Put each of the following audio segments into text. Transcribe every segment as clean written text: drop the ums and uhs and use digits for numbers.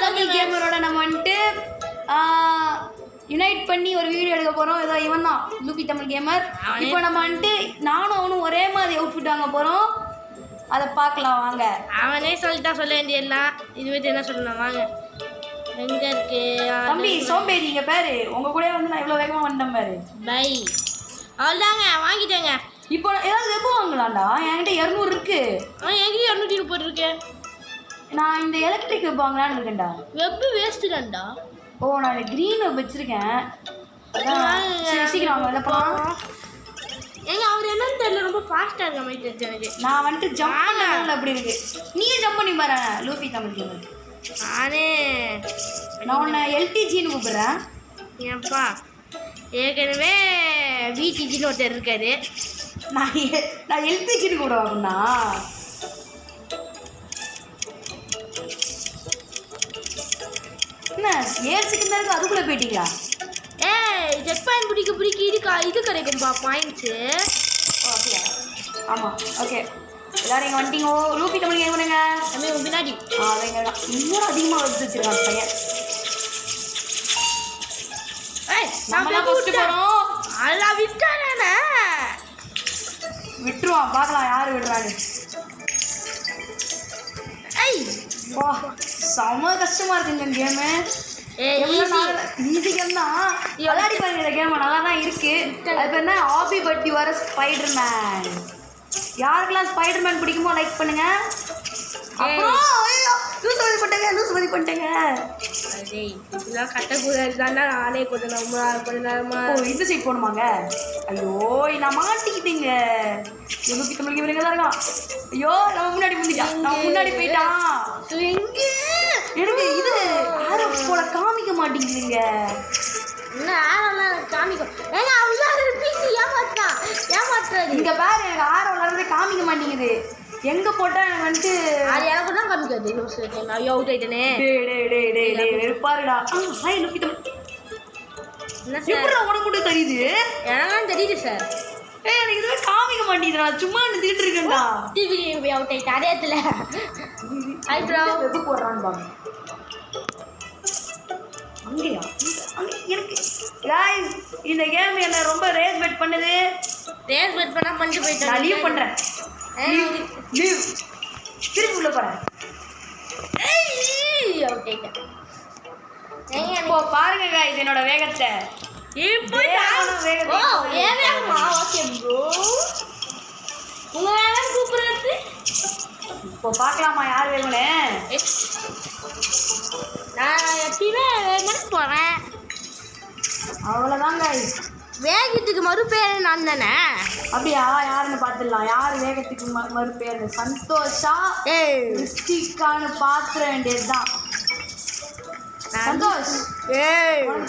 தமிழ் கேமரோட நம்ம வந்துட்டு யுனைட் பண்ணி ஒரு வீடியோ எடுக்க போகிறோம். ஏதோ இவன் தான் லூபி தமிழ் கேமர். இப்போ நம்ம வந்துட்டு நானும் அவனும் ஒரே மாதிரி அவுட்ஃபிட் வாங்க போகிறோம். அதை பார்க்கலாம் வாங்க. அவனே சொல்லிட்டா சொல்ல வேண்டியதெல்லாம் இதுவே என்ன சொல்லணும் வாங்க. எங்கே இருக்கு தம்பி சோம்பேறி நீங்கள் பேர் உங்கள் கூட வந்து நான் இவ்வளோ வேகமாக வந்துட்டேன் பாரு. பை அவ்வளோதாங்க வாங்கிட்டேங்க. இப்போ ஏதாவது வெப்பு வாங்கலாம்டா. என்கிட்ட 200 இருக்கு. எங்கேயும் 230 இருக்கு. நான் இந்த எலக்ட்ரிக் வெப் வாங்கலான்னு இருக்கேன்டா. வெப்பு வேஸ்ட்டுதான்டா. ஓ நான் க்ரீன் வெப் வச்சுருக்கேன். சீக்கிரம் வாங்க வெளில போகலாம். ஏங்க அவர் என்னன்னு தெரியல ரொம்ப ஃபாஸ்ட்டாக இருக்க மாதிரி தெரிஞ்சு எனக்கு. நான் வந்துட்டு ஜம்ப் பண்ணல அப்படி இருக்கு. நீயே ஜம்ப் பண்ணி பாரு லூபி தமிழ் கேமர். நான் உன்னை எல்டிஜின்னு கூப்பிட்றேன். ஏன்ப்பா ஏற்கனவே விடிஜின்னு ஒருத்தர் இருக்காரு. நான் எல்பிஜின்னு கூட அப்படின்னா என்ன ஏர்ஸுக்கு தான் இருக்கு. அதுக்குள்ளே போயிட்டீங்களா? செக் பாயிண்ட் பிடிக்க இது கிடைக்கும்பா பாயிண்ட்ஸு. ஓ அப்படியா? ஆமாம் ஓகே. எல்லாரும் இங்கே வந்துட்டீங்க. லூபி தமிழ் கேம் பண்ணுங்க பின்னாடி. அதைங்க இன்னும் அதிகமாக வச்சு வச்சிருக்காங்க பையன். நம்மளாம் ஃபஸ்ட்டு போகிறோம். அதெல்லாம் விட்டானே விட்டுருவான். பார்க்கலாம் யார் விடுறாரு. வா செம கஷ்டமாக இருக்குங்க இந்த கேமு. ஈஸி கேம் தான். விளையாடி பாருங்க இந்த கேம் நல்லா தான் இருக்குது. அது பேர் என்ன ஆபி பட்டி வர ஸ்பைடர் மேன். யாருக்கெல்லாம் ஸ்பைடர் மேன் பிடிக்குமோ லைக் பண்ணுங்க. அப்புறம் லூஸ் மதி பண்ணிட்டேங்க. இதெல்லாம் கட்டக்கூடாது தானே. நானே கொஞ்ச நேரமா இந்த சைட் போகணுமாங்க? ஐயோ நான் மாட்டிக்கிட்டீங்க. லூபி தமிழ் கேமர் தான் இருக்கான். ஐயோ நம்ம முன்னாடி முந்திட்டான். நம்ம முன்னாடி போயிட்டான். எனக்கு இது ஆரோ போல காமிக்க மாட்டேங்குதுங்க. என்ன ஆரோலாம் காமிக்கும். ஏங்க அவ்வளோ பீஸ் ஏமாத்துறாரு. இங்கே பாரு எனக்கு ஆரோ விளாட்றதே காமிக்க மாட்டேங்குது. எங்கே போட்டால் எனக்கு வந்துட்டு அது எனக்கு தான் காமிக்காது. ஐயோ அவுட் ஆயிட்டேனே. வெறுப்பாருடா. ஹாய் லூபி தமிழ். என்ன எப்படி உனக்கு மட்டும் தெரியுது? எனக்கும் தெரியுது சார். எனக்கு இதுவே காமிக்க மாட்டேங்குது. நான் சும்மா நின்றுட்டு இருக்கேன்டா. டிவி அவுட் ஆயிட்டேன் அதே இடத்துல. வெப்பு போடுறான்னு பாருங்க. அங்கேயா? எனக்கு இந்த கேம் என்ன ரொம்ப ரேஸ் பெட் பண்ணுது. ரேஸ் பெட் பண்ணா பண்ணிட்டு போயிட்டேன். நான் லீவ் பண்ணுறேன். லீவ் திருப்பி உள்ள போகிறேன். அவுட் ஆயிட்டேன். இப்போ பாருங்க இது என்னோட வேகத்தை. இப்போ உங்க வேகம் கூப்பிடுறது. இப்போ பார்க்கலாமா யார் வேணும்னு? நான் எப்பயுமே வேகமாக போகிறேன். அவ்வளோதாங்க. வேகத்துக்கு மறுபேர் நான் தானே. அப்படியா? யாருன்னு பார்த்துடலாம். யார் வேகத்துக்கு மறுபேர்? சந்தோஷா ரித்திகான்னு பார்த்துட வேண்டியதுதான். சந்தோஷ்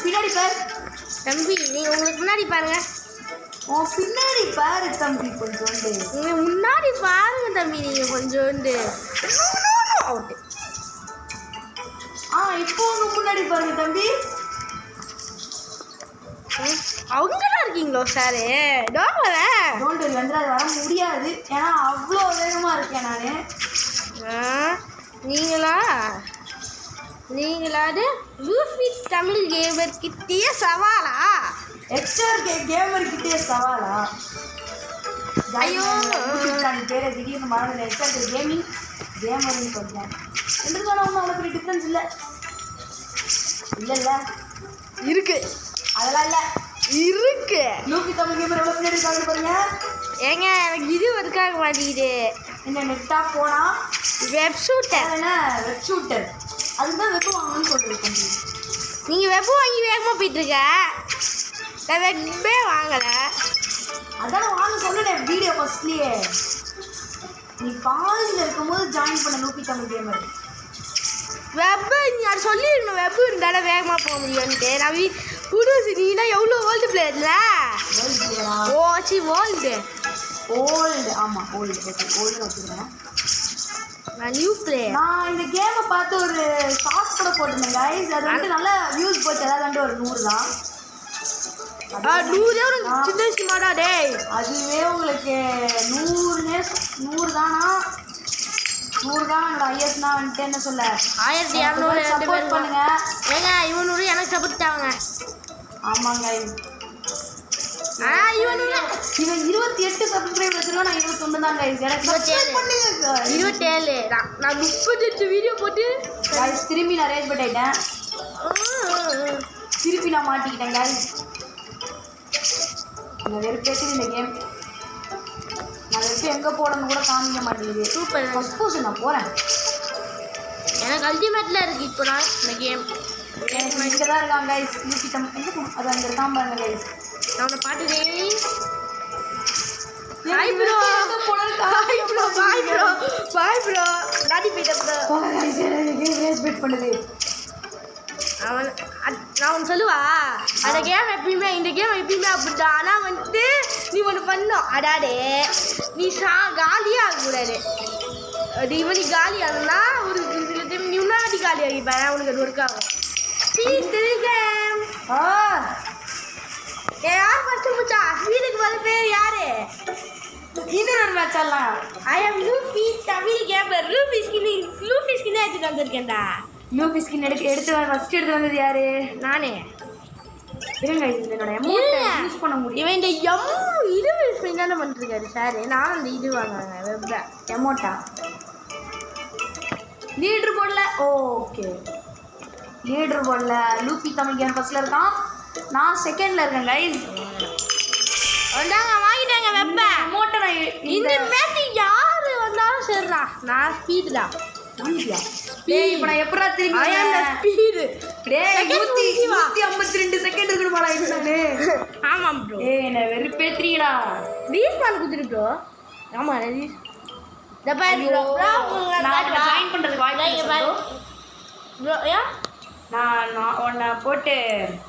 பின்னாடி பாரு தம்பி. நீங்கள் உங்களுக்கு முன்னாடி பாருங்க. உன் பின்னாடி பாரு தம்பி கொஞ்சோண்டு. நீங்கள் முன்னாடி பாருங்க தம்பி. நீங்கள் கொஞ்சோண்டு அவுட்டு. இப்போ உங்க முன்னாடி பாருங்க தம்பி. அவங்கதான் இருக்கீங்களோ சாரு? டோன்ட் வரி வந்து அது வர முடியாது. ஏன்னா அவ்வளோ வேகமாக இருக்கேன் நான். நீங்களாவது லூபி தமிழ் கேமர் கிட்டேயே சவாலா? எக்ஸ்ஆர் கேமர் கிட்டே சவாலா? ஐயோ பேரை திடீர்னு மறந்து எக்ஸ்ஆர் கேமிங் கேமர்னு சொல்கிறேன். ரெண்டுக்கான ஒன்றும் அவ்வளோ பெரிய டிஃப்ரென்ஸ் இல்லை. இல்லை இருக்கு. அதெல்லாம் இல்லை இருக்கு. லூபி தமிழ் கேமர் எவ்வளோ பின்னாடி இருக்காங்க பாருங்க. ஏங்க எனக்கு இது இருக்காக மாட்டேங்குது. என்ன நெட்டாக போனா வெப் ஷூட்டர். என்ன வெப் ஷூட்டர்? அதுதான் வெப்பு வாங்கணும்னு சொல்லியிருக்கேன். நீங்கள் வெப்பு வாங்கி வேகமாக போயிட்டுருக்க. நான் வெப்பே வாங்கலை. அதான் வாங்க சொன்னேன் வீடியோ ஃபர்ஸ்ட்லேயே. நீ காலேஜில் இருக்கும்போது ஜாயின் பண்ண லூபி தமிழ் கேமர். வெப்பு நீ அது சொல்லிடணும். வெப்பு இருந்தாலும் வேகமாக போக முடியும்ன்ட்டு. நான் புதுசு நீனா எவ்வளோ ஓல்டு பிளேயர்ல? ஓல்டு ஆமாம் ஓல்டு வச்சுருக்கேன். நான் நியூ பிளேயர். நான் இந்த கேமை பார்த்து ஒரு ஷார்ட்ஸ் கூட போட்டிருந்தேன் கைஸ். அது வந்துட்டு நல்லா வியூஸ் போச்சு. அதாவது வந்துட்டு ஒரு 100 தான். 100 ஒரு சின்ன விஷயமாடா டேய். அதுவே உங்களுக்கு 100 தானா? 100 தான் என்னோட ஐஎஸ்னா வந்துட்டு என்ன சொல்ல 1200 சப்போர்ட் பண்ணுங்க. ஏங்க இவன் 100 எனக்கு சப்போர்ட் தாங்க. ஆமாங்க இவன் 28 சப்ஸ்கிரைபர் வச்சிருக்கோம். நான் 21 தான் கைஸ். எனக்கு சப்ஸ்கிரைப் பண்ணுங்க. 27 நான் 38 வீடியோ போட்டு கைஸ் திரும்பி நான் ரேஜ் பட் ஆயிட்டேன். திருப்பி நான் மாட்டிக்கிட்டேன் கைஸ். நான் வெறுப்பேத்தி இந்த கேம். நான் வெறுப்பு எங்கே போடணும்னு கூட காமிக்க மாட்டேங்குது. சூப்பர். ஃபர்ஸ்ட் பொசிஷன் நான் போகிறேன். எனக்கு அல்டிமேட்டில் இருக்குது இப்போ நான் இந்த கேம். எனக்கு இங்கே தான் இருக்கான் கைஸ். எங்கே போகணும்? அது அங்கே இருக்கான் பாருங்க கைஸ். நான் உன்னை பாட்டுறேன். Hi bro. Bye bro bye bro bye bro daddy போயிட்டேன் ப்ரோ. கைஸ் எனக்கு கேம் ரேஜ் பட் பண்ணுது. நான் ஒன்று சொல்லுவா அந்த கேம் எப்பயுமே இந்த கேம் எப்பயுமே அப்படிதான். ஆனால் வந்துட்டு நீ ஒன்று பண்ணோம் அடாடே நீ காலியாக ஆகக்கூடாது. நீ இவன் காலி ஆகுனா ஒரு சில டைம் நீ உன்னாடி காலி ஆகிப்பேன் உனக்கு அது ஒர்க் ஆகும். கேம் யார் ஃபஸ்ட்டு முடிச்சா வீட்டுக்கு வர பேர் யாரு? இன்னொரு ஒரு மேட்ச் ஆடலாம். I am Luffy Tamil gamer. Luffy skin எடுத்துட்டு வந்திருக்கேன்டா. லூஃபி ஸ்கின் ஃபர்ஸ்ட் எடுத்து வந்தது யாரு? நானே. இருங்க என்னோட அமௌண்ட் யூஸ் பண்ண முடியும். இவன் இந்த இது யூஸ் பண்ணி தானே பண்ணிருக்காரு சார். நான் அந்த இது வாங்குவாங்க வெப்ப அமௌண்ட்டா லீடர் போடல. ஓகே லீடர் போடல. லூஃபி தமிழ் கேம் ஃபர்ஸ்ட்ல இருக்கான். நான் செகண்ட்ல இருக்கேன் கைஸ். வந்தாங்க வாங்கிட்டாங்க வெப்ப அமௌண்ட்டை நான் இந்த மேட்ச் யாரு வந்தாலும் சரிடா. நான் ஸ்பீடுடா. வாங்கிட்டியா? டேய் இப்போ நான் எப்பறா திரும்பி ஸ்பீடு டேய் 152 செகண்ட் இருக்குடா இது நானே. ஆமாம் ப்ரோ. ஏய் என்ன வெறுப்பேத்றீங்கடா. ரீஸ்பான் குதிரு ப்ரோ. ஆமா ரீஸ் த பாய் ப்ரோ. நான் ஜாயின் பண்றதுக்கு வாய்ப்பு பாரு ப்ரோ. யா நான் உன்னை போட்டு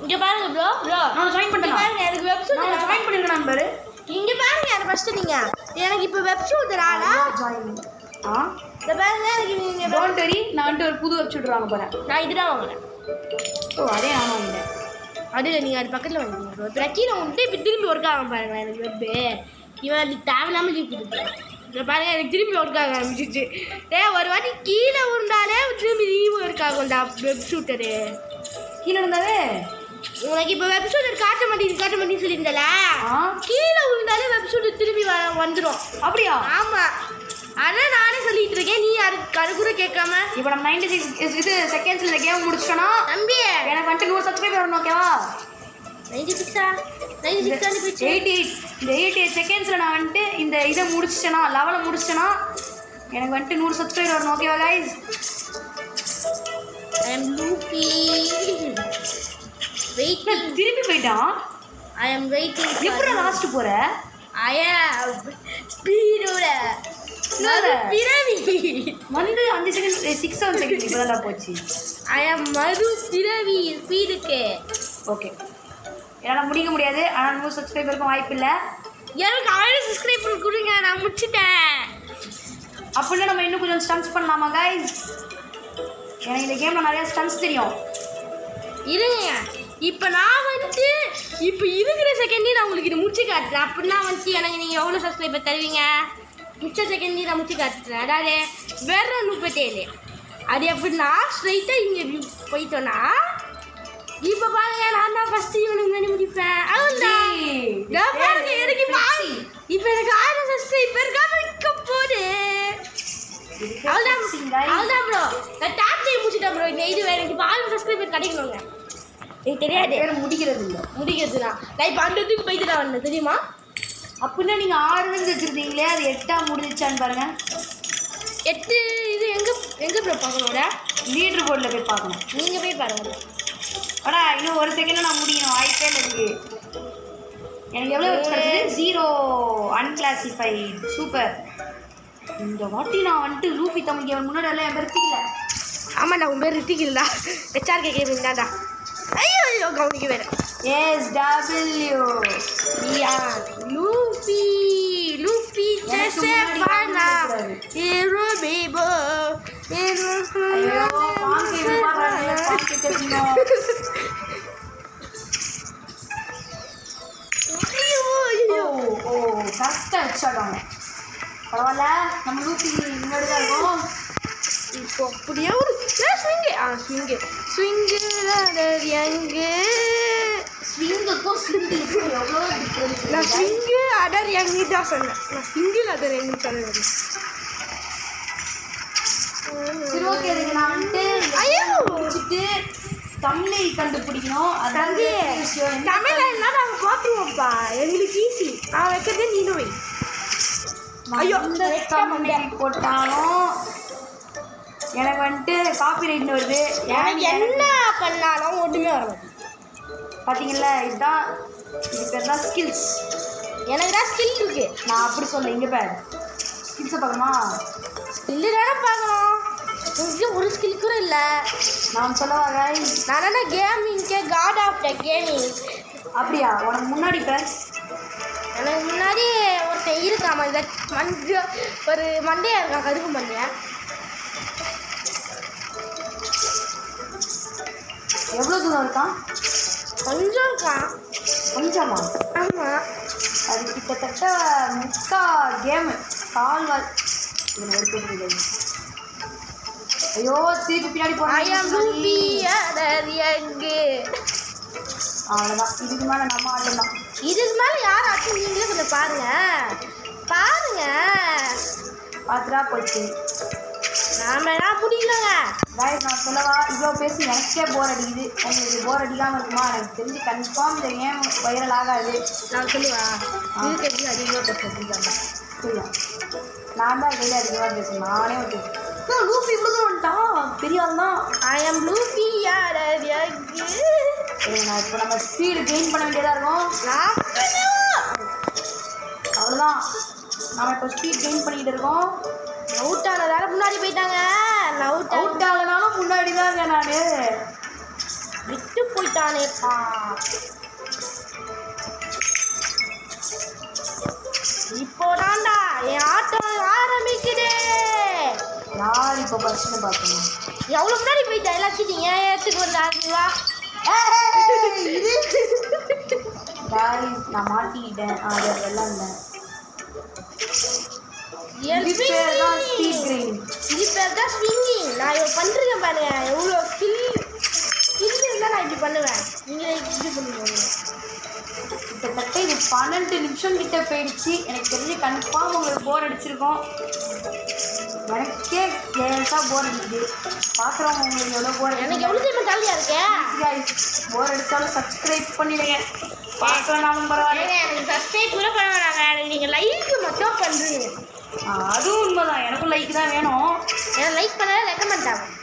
இங்க பாருங்க ப்ரோ. நான் ஜாயின் பண்ணிட்டேன். பாருங்க எனக்கு வெப்சைட் நான் ஜாயின் பண்ணிருக்கேன் நம்பர். இங்க பாருங்க எனக்கு ஃபர்ஸ்ட் நீங்க எனக்கு இப்போ வெப்சைட் தரானா ஜாயின். இந்த பாருங்க எனக்கு நீங்க டோன்ட் வரி நான் வந்து ஒரு புது வெப்சைட் வாங்க போறேன். நான் இதுதான் வாங்குறேன். ஓ அதே நானும் வாங்கிட்டேன். அது நீங்க அது பக்கத்துல வாங்கிட்டீங்க ப்ரோ. பிரச்சனை வந்து இப்போ திரும்பி ஒர்க் ஆக பாருங்க எனக்கு வெப். இவன் அது தேவையில்லாம இருக்குது. இதை பாருங்க எனக்கு திரும்பி ஒர்க் ஆக ஆரம்பிச்சிச்சு. ஒரு வாட்டி கீழே உருண்டாலே திரும்பி ஒர்க் ஆகும்டா வெப் ஷூட்டரு. கீழே இருந்தாவே உனக்கு இப்போ வெப் ஷூட்டர் காட்ட மாட்டேன்னு சொல்லியிருந்தல. கீழே உருண்டாலே வெப் ஷூட்டர் திரும்பி வந்துடும். அப்படியா? ஆமாம் அதான் நானே சொல்லிட்டு இருக்கேன். நீ அது கூட கேட்காம இப்போ நம்ம 96 இது செகண்ட்ஸில் இந்த கேம் முடிச்சிட்டோன்னா தம்பி எனக்கு வந்துட்டு 100 சப்ஸ்கிரைபர் வரணும். ஓகேவா? 96 88 இந்த 88 செகண்ட்ஸில் நான் வந்துட்டு இந்த இதை முடிச்சிட்டேன்னா லெவலை முடிச்சிட்டேன்னா எனக்கு வந்துட்டு 100 சப்ஸ்கிரைபர் வரணும். ஓகேவா கைஸ்? ஐ அம் லூபி வெயிட். திரும்பி போயிட்டான். ஐ அம் வெயிட்டிங். எப்பறம் லாஸ்ட் போற? ஐ அம் ஸ்பீடோட பிறவி வந்து 5 செகண்ட் 6-7 செகண்ட் இப்போதான் போச்சு. ஐ அம் மறு பிறவி ஸ்பீடுக்கு. ஓகே என்னால் முடிக்க முடியாது. ஆனால் 100 சப்ஸ்கிரைபருக்கும் வாய்ப்பு இல்லை. எனக்கு 1000 சப்ஸ்கிரைபர் கொடுங்க நான் முடிச்சிட்டேன். அப்படின்னா நம்ம இன்னும் கொஞ்சம் ஸ்டன்ஸ் பண்ணலாமா கைஸ்? எனக்கு இந்த கேமில் நிறையா ஸ்டன்ஸ் தெரியும். இருங்க இப்போ நான் வந்துட்டு இப்போ இருக்கிற செகண்டே நான் உங்களுக்கு இது முடிச்சு காட்டுறேன். அப்படின்னா வந்துட்டு எனக்கு நீங்கள் எவ்வளோ சப்ஸ்கிரைபர் தருவீங்க? மிச்ச செகண்டே நான் முடிச்சு காட்டுறேன். அதாவது வேற 37. அது எப்படின்னா ஸ்ட்ரைட்டாக இங்கே போயிட்டோன்னா இப்போ பாருங்க நான் தான் ஃபஸ்ட்டு இவனுக்கு முன்னாடி முடிப்பேன். அதுதான் பாருங்க எனக்கு இப்போ எனக்கு 1000 சப்ஸ்கிரைபர் காமிக்க போகுது. அவ்வளோதான் ப்ரோ. நான் டாப் டைம் முடிச்சுட்டேன் ப்ரோ. இந்த இது வேற எனக்கு இப்போ 1000 சப்ஸ்கிரைபர் கிடைக்கணுங்க. எனக்கு தெரியாது முடிக்கிறது இல்லை. முடிக்கிறதுனா நான் இப்போ 100க்கு போயிட்டு நான் வந்தேன் தெரியுமா? அப்படின்னா நீங்கள் 6 வந்து வச்சுருந்தீங்களே அது 8ஆ முடிஞ்சிச்சான்னு பாருங்க. 8 இது எங்கே ப்ரோ பார்க்கணும்டா? லீடர் போர்டில் போய் பார்க்கணும். நீங்கள் போய் பாருங்க. ஆனால் இன்னும் ஒரு செகண்டில் நான் முடியணும். வாய்ப்பே எனக்கு எனக்கு எவ்வளோ கிடச்சிது? 0 அன்கிளாசிஃபைட். சூப்பர். இந்த வாட்டி நான் வந்துட்டு லூஃபி தமிழ் கேம் முன்னாடி எல்லாம் என் பேர் ரித்திக்கல. ஆமாண்டா உன் பேர் ரித்திக்கில்லா. ஹெச்ஆர்கே கேமிங் தான்டா. ஐயோ கவுனிக்கு வேறு. SW லூஃபி ஜெசே பானா ஹீரோ பேபோ ஹீரோ. ஐயோ பாங்க பாங்க ஓ கரெக்டாக வச்சாடாங்க. பரவாயில்ல நம்ம லூஃபி முன்னாடி தான் இருக்கோம். அப்படியே ஒரு ஸ்விங்கு ஸ்விங்கு எங்கு ஸ்விங்குக்கும் ஸ்விங்குக்கும் எவ்வளோ டிஃப்ரென்ஸ். நான் ஸ்விங்கு அடர் எங்கு தான் சொன்னேன். நான் ஸ்விங்கில் அதர் எங்குன்னு சொன்னேன். சரி ஓகே, இதுக்கு நான் வந்துட்டு ஐயோ முடிச்சுட்டு தமிழை கண்டுபிடிக்கணும். தம்பி தமிழ் என்ன நாங்கள் பார்த்துருவோம்ப்பா, எங்களுக்கு ஈஸி. நான் வைக்கிறதே நீனும் வை. ஐயோ தமிழ் போட்டாலும் எனக்கு வந்துட்டு காப்பிரைட்னு வருது. எனக்கு என்ன பண்ணாலும் ஒன்றுமே வர மாட்டேங்குது. பார்த்தீங்களா, இதுதான் இது பேர் தான் ஸ்கில்ஸ். எனக்கு தான் ஸ்கில் இருக்கு. நான் அப்படி சொல்ல, இங்கே பேர் ஸ்கில்ஸை பார்க்கணுமா? ஸ்கில்லு தானே பார்க்கணும். உங்களுக்கு ஒரு ஸ்கில் கூட இல்லை. நான் சொல்லவா guys? நான் என்ன கேமிங்க்கு காட் ஆஃப் த கேமிங். அப்படியா? உனக்கு முன்னாடி பேர் எனக்கு முன்னாடி ஒருத்தன் இருக்கான், இதை ஒரு மண்டையா இருக்கான், கருப்பு மண்டையா. எவ்வளோ தூரம் இருக்கான்? கொஞ்சம் இருக்கான். கொஞ்சமா? ஆமாம், அது கிட்டத்தட்ட முக்கா கேமு கால்வாய். இதில் ஒரு பேர் ஐயோ திருப்பி பின்னாடி போகிறேன். அவ்வளோதான், இதுக்கு மேலே நம்ம ஆட்டம் தான். இதுக்கு மேலே யார் ஆட்டும் நீங்களே கொஞ்சம் பாருங்க. பார்த்துட்டா போச்சு. நாம என்ன முடியலங்க. guys, நான் சொல்லவா, இவ்வளோ பேசி எனக்கே போர் அடிக்குது. உங்களுக்கு போர் அடிக்காமல் இருக்குமா? எனக்கு தெரிஞ்சு கன்ஃபார்ம் இந்த கேம் வைரல் ஆகாது. நான் சொல்லுவா, இதுக்கு எப்படி அதிகமாக பேசுறேன் புரியா? நான் தான் கையில் அதிகமாக பேசுவேன். நானே ஒரு லூஃபி இவ்வளோ தூரம் வந்துட்டான், பெரிய ஆள் தான். I am Luffy. நான் இப்போ நம்ம ஸ்பீடு கெயின் பண்ண வேண்டியதாக இருக்கும். அவ்வளோதான், நம்ம இப்போ ஸ்பீட் கெயின் பண்ணிக்கிட்டு இருக்கோம். அவுட் ஆனதால முன்னாடி போயிட்டாங்க. அவுட் ஆகனாலும் முன்னாடி தாங்க நான் விட்டு போயிட்டானேப்பா. இப்போ தான்டா என் ஆட்டம் ஆரம்பிக்குது. யார் இப்போ ஃபர்ஸ்ட்னு பார்க்கணும். எவ்வளோ முன்னாடி போயிட்டா எல்லாம் சீட்டிங்க ஏற்றுக்கு வந்தாருங்களா? நான் மாட்டிக்கிட்டேன். அது எல்லாம் இல்லை. இது பேர் தான் ஸ்விங்கிங். நான் இவ்வளோ பண்ணுறேன் பாருங்க, எவ்வளோ ஸ்கில் இருந்தால் நான் இப்படி பண்ணுவேன். நீங்கள் இப்படி பண்ணுவீங்க. கிட்டத்தட்ட இது 12 நிமிஷம் கிட்ட போயிடுச்சு. எனக்கு தெரிஞ்சு கன்ஃபார்ம் உங்களுக்கு போர் அடிச்சிருக்கோம். எனக்கே கேஸாக போர் அடிக்குது. பார்க்குறவங்க உங்களுக்கு எவ்வளோ போர் எனக்கு எவ்வளோ டைம் ஜாலியாக இருக்கேன். போர் அடித்தாலும் சப்ஸ்கிரைப் பண்ணிடுங்க. பார்க்கலனாலும் பரவாயில்ல. எனக்கு சப்ஸ்கிரைப் கூட பண்ண வேணாங்க, எனக்கு நீங்கள் லைக் மட்டும் பண்ணுறீங்க. அதுவும் உண்மைதான், எனக்கும் லைக் தான் வேணும். ஏன்னா லைக் பண்ணால் ரெக்கமெண்ட் ஆகும்.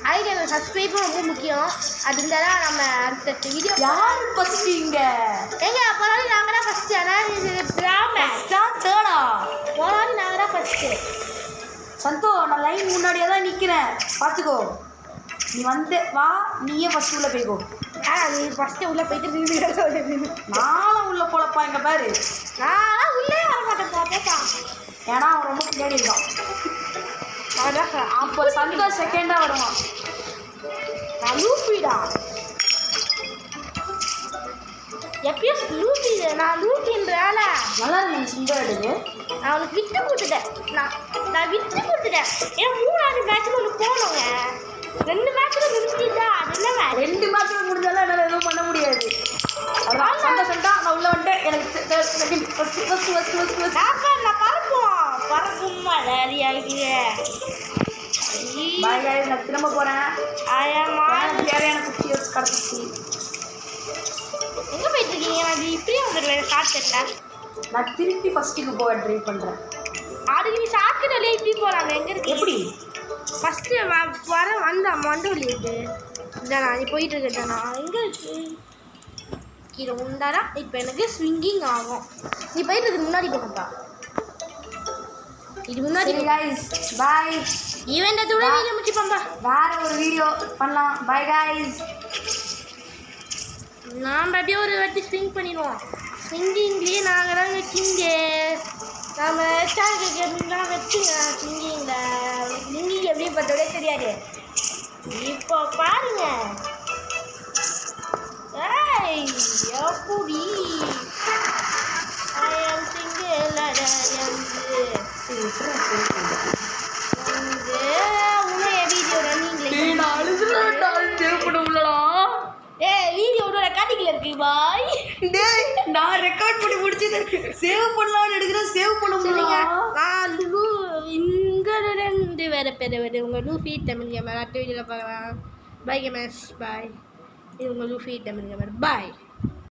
அதுக்கு எனக்கு சப்ஸ்கிரைப்பும் ரொம்ப முக்கியம். அது இருந்தால் தான் நம்ம அடுத்த வீடியோ. யார் ஃபஸ்ட்டு இங்கே? எங்க போனாலும் நாங்கள் தான் ஃபஸ்ட்டு. ஆனால் இது தேர்டா? போனாலும் நாங்கள் தான் ஃபஸ்ட்டு. சந்தோ, நான் லைன் முன்னாடியே தான் நிற்கிறேன், பார்த்துக்கோ. நீ வந்து வா, நீயே ஃபஸ்ட்டு உள்ளே போய்க்கோ. நீ ஃபஸ்ட்டு உள்ளே போயிட்டு நானும் உள்ளே போலப்பா. இங்கே பாரு, நான் உள்ளே வர மாட்டேன் போப்பா. ஏன்னா அவன் ரொம்ப பின்னாடி இருக்கான். அப்போ சந்தோ செகண்டாக வருவான். நான் லூஃபிடா, எப்பயும் லூஃபி. நான் லூஃபின்றால நல்லா இருக்கு சுந்தர் எடுக்கு. நான் அவனுக்கு விட்டு கொடுத்துட்டேன். நான் விட்டு கொடுத்துட்டேன். ஏன்னா 3ஆவது மேட்ச்சில் ஒன்று போனோங்க. 2 மேட்ச்சில் முடிஞ்சுதா? அது என்ன 2 மேட்ச்சில் முடிஞ்சாலும் என்னால் எதுவும் பண்ண முடியாது. அதான் சந்தோஷம் தான். நான் உள்ள வந்துட்டு எனக்கு நான் பறக்கும் மலரியாகிறேன். பாய் guys, நான் திரும்ப போகிறேன். தேவையான 50 years கிடச்சிச்சு. எங்கே போயிட்டு இருக்கீங்க? நான் இப்படியே வந்துடுவேன் ஷார்ட்கட்டில். நான் திருப்பி ஃபஸ்ட்டுக்கு போக ட்ரை பண்ணுறேன். அதுக்கு நீ ஷார்ட்கட் வழியே இப்படி போகலாம். எங்கே இருக்கு? எப்படி? ஃபஸ்ட்டு வர மண்டை வழி இருக்கு. இதான் நீ போயிட்டு இருக்கேன். எங்கே இருக்கு? கீழே உண்டாரா? இப்போ எனக்கு ஸ்விங்கிங் ஆகும். நீ போயிட்டு இதுக்கு முன்னாடி போகப்பா. இது முன்னாடி guys, bye. ஈவெண்டத்தோட வீடியோ முடிச்சுப்பாம்பா. வேற ஒரு வீடியோ பண்ணலாம். bye guys. நாம் அப்படியே ஒரு வாட்டி ஸ்விங் பண்ணிடுவோம். ஸ்விங்கிங்லேயே நாங்கள் தான் வச்சிங்க. நம்ம சேனல் வச்சுங்க. ஸ்விங்கிங் எப்படி பார்த்தோடே தெரியாது. இப்போ பாருங்க. ஏய் எப்படி I am single, I am இருக்கு இன்னும் என் வீடியோ ரன்னிங்ல நான் அழுதுறேன்டா சேவ் பண்ண முடியலடா வீடியோ ரெக்கார்டிங்ல இருக்கு பாய் டேய் நான் ரெக்கார்ட் பண்ணி முடிச்சது சேவ் பண்ணலாம்னு எடுக்கிறேன் சேவ் பண்ண முடியல நான் இங்க இருந்து வேற பேர் உங்க லூஃபி தமிழ் கேமரா அடுத்த வீடியோல பார்க்கலாம் பாய் கேமர்ஸ் பாய் இது உங்க லூஃபி தமிழ் கேமரா பாய்